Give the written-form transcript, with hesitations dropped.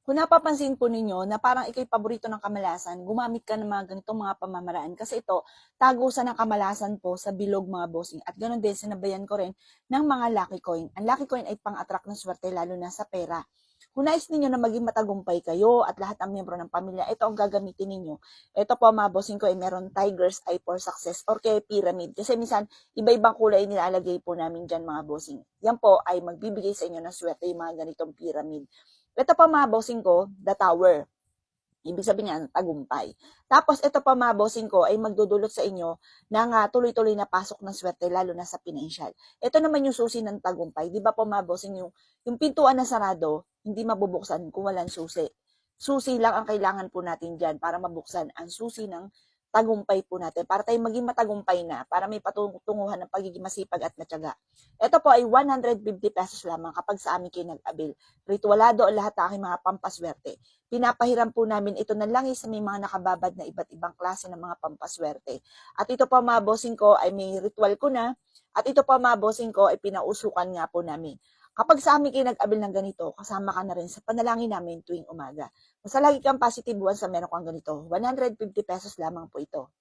Kung napapansin po ninyo na parang ikaw'y paborito ng kamalasan, gumamit ka ng mga ganitong mga pamamaraan kasi ito, tagusan ng kamalasan po sa bilog mga bossing. At ganoon din, sinabayan ko rin ng mga lucky coin. Ang lucky coin ay pang-attract ng swerte lalo na sa pera. Kung nais ninyo na maging matagumpay kayo at lahat ng miyembro ng pamilya, ito ang gagamitin ninyo. Ito po mga bossing ko ay meron tiger's eye for success or kaya pyramid. Kasi minsan, iba-ibang kulay nilalagay po namin dyan mga bossing. Yan po ay magbibigay sa inyo ng swerte yung mga ganitong pyramid. Ito pa mga bossing ko, the tower. Ibig sabihin niyan, tagumpay. Tapos ito pa mga bossing ko ay magdudulot sa inyo ng tuloy-tuloy na pasok ng swerte lalo na sa financial. Ito naman yung susi ng tagumpay. Di ba po mga bossing yung pintuan na sarado, hindi mabubuksan kung walang susi. Susi lang ang kailangan po natin dyan para mabuksan ang susi ng tagumpay po natin. Para tayo maging matagumpay na, para may patunguhan ng pagiging masipag at matyaga. Ito po ay 150 pesos lamang kapag sa amin kayo nag-abil. Ritualado ang lahat ng aking mga pampaswerte. Pinapahiram po namin ito ng langis sa may mga nakababad na iba't ibang klase ng mga pampaswerte. At ito po mga bossing ko ay may ritual ko na. At ito po mga bossing ko ay pinausukan nga po namin. Kapag sa amin kayo nag-abil ng ganito, kasama ka na rin sa panalangin namin tuwing umaga. Basta lagi kang positive once sa meron kang ganito. 150 pesos lamang po ito.